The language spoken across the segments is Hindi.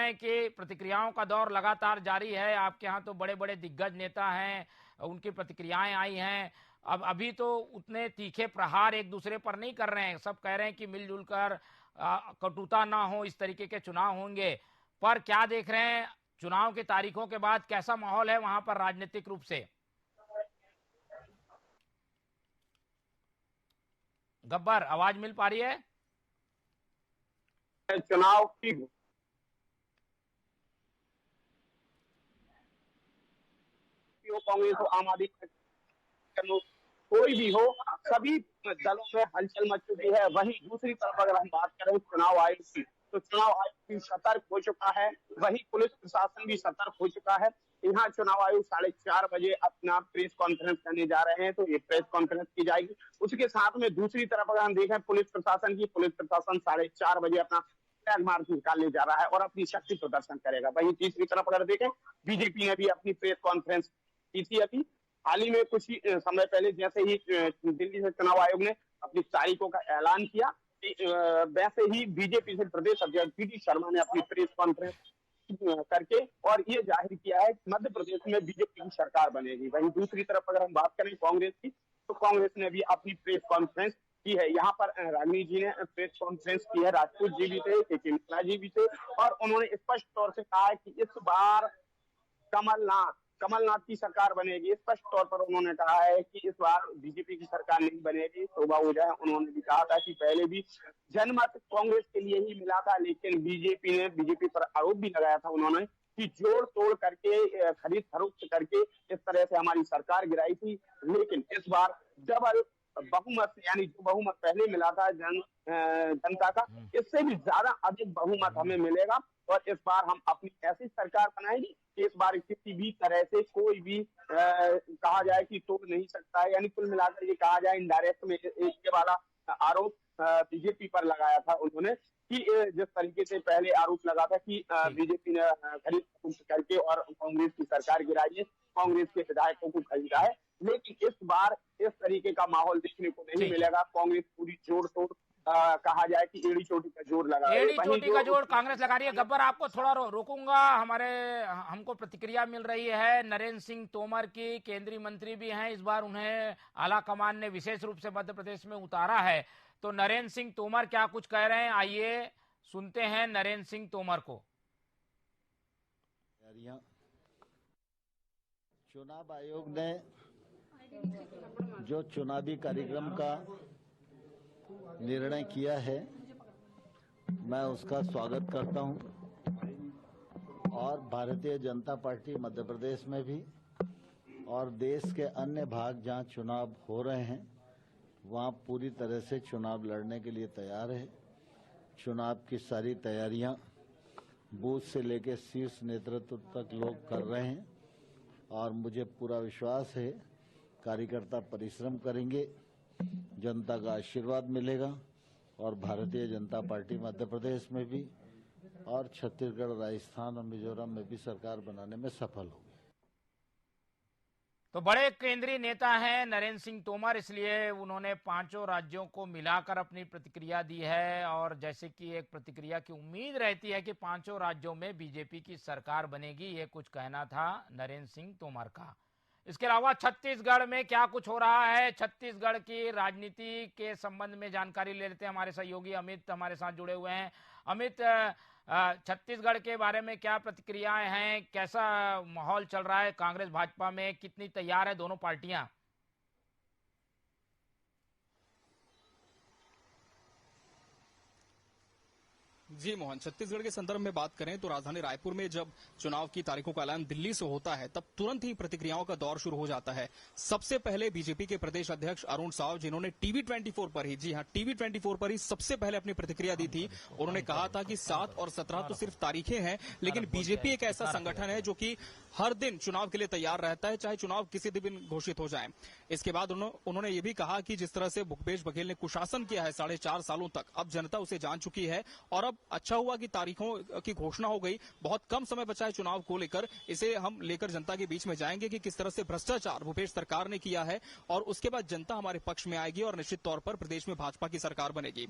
हैं कि प्रतिक्रियाओं का दौर लगातार जारी है। आपके यहाँ तो बड़े बड़े दिग्गज नेता हैं, उनकी प्रतिक्रियाएं आई हैं। अब अभी तो उतने तीखे प्रहार एक दूसरे पर नहीं कर रहे हैं, सब कह रहे हैं कि मिलजुल कर कटुता ना हो, इस तरीके के चुनाव होंगे। पर क्या देख रहे हैं चुनाव की तारीखों के बाद, कैसा माहौल है वहां पर राजनीतिक रूप से? गब्बर, आवाज मिल पा रही है? चुनाव की कांग्रेस हो, आम आदमी पार्टी, कोई भी हो, सभी दलों में हलचल मच चुकी है। वहीं दूसरी तरफ अगर हम बात करें चुनाव आयोग की, तो चुनाव आयोग भी सतर्क हो चुका है, वहीं पुलिस प्रशासन भी सतर्क हो चुका है। यहाँ चुनाव आयोग 4:30 बजे अपना प्रेस कॉन्फ्रेंस करने जा रहे हैं, तो ये प्रेस कॉन्फ्रेंस की जाएगी। उसके साथ में दूसरी तरफ अगर हम देखें पुलिस प्रशासन 4:30 बजे अपना फ्लैग मार्च निकालने जा रहा है और अपनी शक्ति प्रदर्शन करेगा। वहीं तीसरी तरफ अगर देखें, बीजेपी ने भी अपनी प्रेस कॉन्फ्रेंस की थी अभी हाल ही में, कुछ ही समय पहले, जैसे ही दिल्ली से चुनाव आयोग ने अपनी तारीखों का ऐलान किया, वैसे ही बीजेपी से प्रदेश अध्यक्ष पीडी शर्मा ने अपनी प्रेस कॉन्फ्रेंस करके और ये जाहिर किया है कि मध्य प्रदेश में बीजेपी की सरकार बनेगी। वहीं दूसरी तरफ अगर हम बात करें कांग्रेस की, तो कांग्रेस ने भी अपनी प्रेस कॉन्फ्रेंस की है। यहाँ पर रागिनी जी ने प्रेस कॉन्फ्रेंस की है, राजपूत जी भी थे, के मिश्रा जी भी थे, और उन्होंने स्पष्ट तौर से कहा है कि इस बार कमलनाथ की सरकार बनेगी। स्पष्ट तौर पर उन्होंने कहा है कि इस बार बीजेपी की सरकार नहीं बनेगी। शोभा ओझा उन्होंने भी कहा था कि पहले भी जनमत कांग्रेस के लिए ही मिला था, लेकिन बीजेपी पर आरोप भी लगाया था उन्होंने कि जोड़ तोड़ करके, खरीद फरोख्त करके इस तरह से हमारी सरकार गिराई थी। लेकिन इस बार डबल बहुमत, यानी जो बहुमत पहले मिला था जनता का, इससे भी ज्यादा अधिक बहुमत हमें मिलेगा और इस बार हम अपनी ऐसी सरकार बनाएंगे कि इस बार किसी भी तरह से कोई भी कहा जाए कि तोड़ नहीं सकता है। यानी कुल मिलाकर ये कहा जाए, इनडायरेक्ट में ये वाला आरोप बीजेपी पर लगाया था उन्होंने कि जिस तरीके से पहले आरोप लगा था कि बीजेपी ने खरीद करके और कांग्रेस की सरकार गिराई है, कांग्रेस के विधायकों को खरीदा है। लेकिन इस बार इस तरीके का माहौल देखने को नहीं मिलेगा। कांग्रेस पूरी जोड़ तोड़ कहा जाए कि एड़ी चोटी का जोर लगा रही है, एड़ी चोटी का जोर कांग्रेस लगा रही है। गब्बर, आपको थोड़ा रोकूंगा, हमको प्रतिक्रिया मिल रही है नरेंद्र सिंह तोमर की, केंद्रीय मंत्री भी हैं, इस बार उन्हें आला कमान ने विशेष रूप से मध्य प्रदेश में उतारा है। तो नरेंद्र सिंह तोमर क्या कुछ कह रहे हैं, आइए सुनते हैं नरेंद्र सिंह तोमर को। चुनाव आयोग ने जो चुनावी कार्यक्रम का निर्णय किया है, मैं उसका स्वागत करता हूं। और भारतीय जनता पार्टी मध्य प्रदेश में भी और देश के अन्य भाग जहां चुनाव हो रहे हैं, वहां पूरी तरह से चुनाव लड़ने के लिए तैयार है। चुनाव की सारी तैयारियां बूथ से लेकर शीर्ष नेतृत्व तक लोग कर रहे हैं और मुझे पूरा विश्वास है कार्यकर्ता परिश्रम करेंगे, जनता का आशीर्वाद मिलेगा और भारतीय जनता पार्टी मध्य प्रदेश में भी और छत्तीसगढ़, राजस्थान और मिजोरम में भी सरकार बनाने में सफल होगी। तो बड़े केंद्रीय नेता हैं नरेंद्र सिंह तोमर, इसलिए उन्होंने 5 राज्यों को मिलाकर अपनी प्रतिक्रिया दी है। और जैसे कि एक प्रतिक्रिया की उम्मीद रहती है कि 5 राज्यों में बीजेपी की सरकार बनेगी, ये कुछ कहना था नरेंद्र सिंह तोमर का। इसके अलावा छत्तीसगढ़ में क्या कुछ हो रहा है, छत्तीसगढ़ की राजनीति के संबंध में जानकारी ले लेते हैं। हमारे सहयोगी अमित हमारे साथ जुड़े हुए हैं। अमित, छत्तीसगढ़ के बारे में क्या प्रतिक्रियाएं हैं, कैसा माहौल चल रहा है कांग्रेस भाजपा में, कितनी तैयार है दोनों पार्टियां? जी मोहन, छत्तीसगढ़ के संदर्भ में बात करें तो राजधानी रायपुर में जब चुनाव की तारीखों का ऐलान दिल्ली से होता है, तब तुरंत ही प्रतिक्रियाओं का दौर शुरू हो जाता है। सबसे पहले बीजेपी के प्रदेश अध्यक्ष अरुण साव, जिन्होंने टीवी 24 पर ही, जी हां, टीवी 24 पर ही सबसे पहले अपनी प्रतिक्रिया दी थी। उन्होंने कहा था कि 7 और 17 तो सिर्फ तारीखें हैं, लेकिन बीजेपी एक ऐसा संगठन है जो कि हर दिन चुनाव के लिए तैयार रहता है, चाहे चुनाव किसी दिन घोषित हो जाए। इसके बाद उन्होंने ये भी कहा कि जिस तरह से भूपेश बघेल ने कुशासन किया है 4.5 सालों तक, अब जनता उसे जान चुकी है और अब अच्छा हुआ कि तारीखों की घोषणा हो गई, बहुत कम समय बचा है चुनाव को लेकर। इसे हम लेकर जनता के बीच में जाएंगे कि किस तरह से भ्रष्टाचार भूपेश सरकार ने किया है और उसके बाद जनता हमारे पक्ष में आएगी और निश्चित तौर पर प्रदेश में भाजपा की सरकार बनेगी।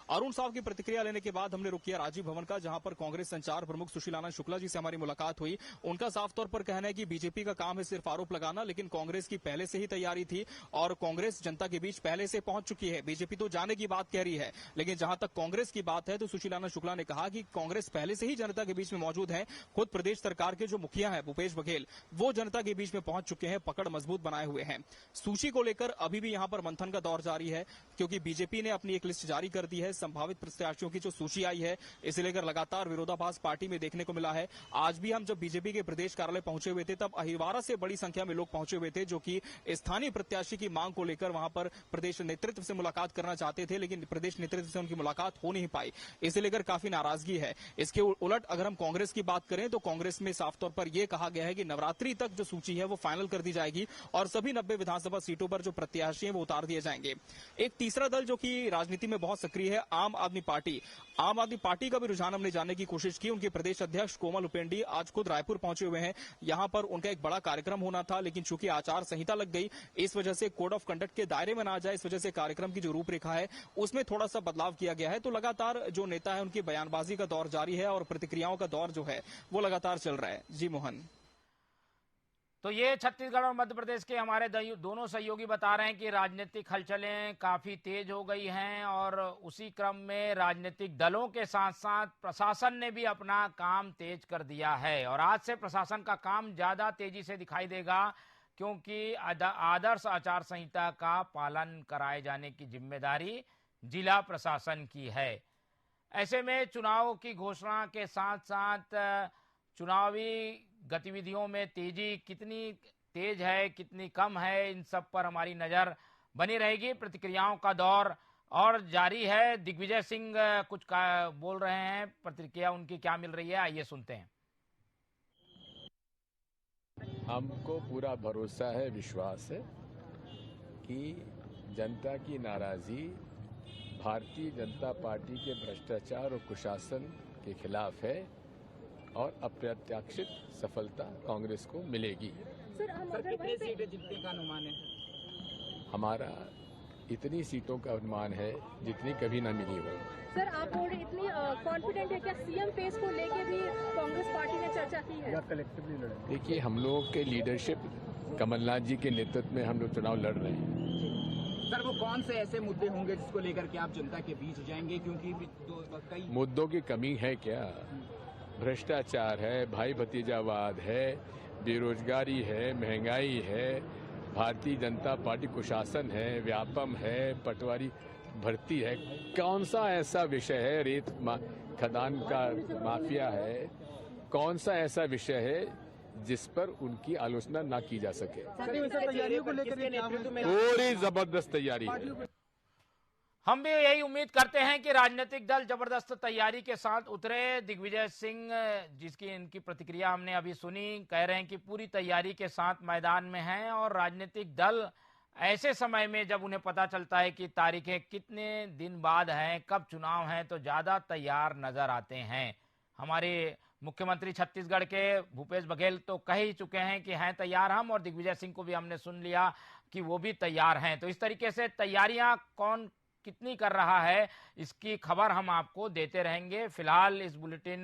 अरुण साहब की प्रतिक्रिया लेने के बाद हमने रुक किया राजीव भवन का, जहां पर कांग्रेस संचार प्रमुख सुशीलानंद शुक्ला जी से हमारी मुलाकात हुई। उनका साफ तौर पर कहना है कि बीजेपी का काम है सिर्फ आरोप लगाना, लेकिन कांग्रेस की पहले से ही तैयारी थी और कांग्रेस जनता के बीच पहले से पहुंच चुकी है। बीजेपी तो जाने की बात कह रही है, लेकिन जहां तक कांग्रेस की बात है तो सुशीलानंद शुक्ला ने कहा कि कांग्रेस पहले से ही जनता के बीच में मौजूद है। खुद प्रदेश सरकार के जो मुखिया हैं भूपेश बघेल, वो जनता के बीच में पहुंच चुके हैं, पकड़ मजबूत बनाए हुए हैं। सूची को लेकर अभी भी यहां पर मंथन का दौर जारी है, क्योंकि बीजेपी ने अपनी एक लिस्ट जारी कर दी है। संभावित प्रत्याशियों की जो सूची आई है, इसे लेकर लगातार विरोधाभास पार्टी में देखने को मिला है। आज भी हम जब बीजेपी के प्रदेश कार्यालय पहुंचे हुए थे, तब अहिरवारा से बड़ी संख्या में लोग पहुंचे हुए थे, जो कि स्थानीय प्रत्याशी की मांग को लेकर वहां पर प्रदेश नेतृत्व से मुलाकात करना चाहते थे, लेकिन प्रदेश नेतृत्व से उनकी मुलाकात हो नहीं पाई। इसे लेकर काफी नाराजगी है। इसके उलट अगर हम कांग्रेस की बात करें तो कांग्रेस में साफ तौर पर यह कहा गया है कि नवरात्रि तक जो सूची है वो फाइनल कर दी जाएगी और सभी 90 विधानसभा सीटों पर जो प्रत्याशी हैं वो उतार दिए जाएंगे। एक तीसरा दल जो कि राजनीति में बहुत सक्रिय है, आम आदमी पार्टी। आम आदमी पार्टी का भी रुझान हमने जानने की कोशिश की। उनके प्रदेश अध्यक्ष कोमल उपेंडी आज खुद रायपुर पहुंचे हुए हैं। यहां पर उनका एक बड़ा कार्यक्रम होना था, लेकिन चूंकि आचार संहिता लग गई, इस वजह से कोड ऑफ कंडक्ट के दायरे में ना जाए, इस वजह से कार्यक्रम की जो रूपरेखा है उसमें थोड़ा सा बदलाव किया गया है। तो लगातार जो नेता है उनकी बयानबाजी का दौर जारी है और प्रतिक्रियाओं का दौर जो है वो लगातार चल रहा है। जी मोहन। तो ये छत्तीसगढ़ और मध्य प्रदेश के हमारे दोनों सहयोगी बता रहे हैं कि राजनीतिक हलचलें काफी तेज हो गई हैं और उसी क्रम में राजनीतिक दलों के साथ साथ प्रशासन ने भी अपना काम तेज कर दिया है और आज से प्रशासन का काम ज्यादा तेजी से दिखाई देगा, क्योंकि आदर्श आचार संहिता का पालन कराए जाने की जिम्मेदारी जिला प्रशासन की है। ऐसे में चुनाव की घोषणा के साथ साथ चुनावी गतिविधियों में तेजी कितनी तेज है, कितनी कम है, इन सब पर हमारी नजर बनी रहेगी। प्रतिक्रियाओं का दौर और जारी है। दिग्विजय सिंह कुछ बोल रहे हैं, प्रतिक्रिया उनकी क्या मिल रही है, आइए सुनते हैं। हमको पूरा भरोसा है, विश्वास है कि जनता की नाराजगी भारतीय जनता पार्टी के भ्रष्टाचार और कुशासन के खिलाफ है और अप्रत्याशित सफलता कांग्रेस को मिलेगी। सर कितनी सीटें जीतने का अनुमान है? हमारा इतनी सीटों का अनुमान है जितनी कभी न मिली हो। सर आप बोल रहे इतनी कॉन्फिडेंट है, क्या सीएम पेस को लेके भी कांग्रेस पार्टी ने चर्चा की है? कलेक्टिवली लड़े? देखिए, हम लोग के लीडरशिप कमलनाथ जी के नेतृत्व में हम लोग चुनाव लड़ रहे हैं। सर वो कौन से ऐसे मुद्दे होंगे जिसको लेकर के आप जनता के बीच जाएंगे, क्योंकि कई मुद्दों की कमी है क्या? भ्रष्टाचार है, भाई भतीजावाद है, बेरोजगारी है, महंगाई है, भारतीय जनता पार्टी कुशासन है, व्यापम है, पटवारी भर्ती है। कौन सा ऐसा विषय है, रेत खदान का माफिया है, कौन सा ऐसा विषय है जिस पर उनकी आलोचना ना की जा सके? तैयारियों को लेकर पूरी जबरदस्त तैयारी है। हम भी यही उम्मीद करते हैं कि राजनीतिक दल जबरदस्त तैयारी के साथ उतरे। दिग्विजय सिंह, जिसकी इनकी प्रतिक्रिया हमने अभी सुनी, कह रहे हैं कि पूरी तैयारी के साथ मैदान में हैं और राजनीतिक दल ऐसे समय में जब उन्हें पता चलता है कि तारीखें कितने दिन बाद हैं, कब चुनाव हैं, तो ज्यादा तैयार नजर आते हैं। हमारे मुख्यमंत्री छत्तीसगढ़ के भूपेश बघेल तो कह ही चुके हैं कि हैं तैयार हम, और दिग्विजय सिंह को भी हमने सुन लिया कि वो भी तैयार हैं। तो इस तरीके से तैयारियां कौन कितनी कर रहा है, इसकी खबर हम आपको देते रहेंगे। फिलहाल इस बुलेटिन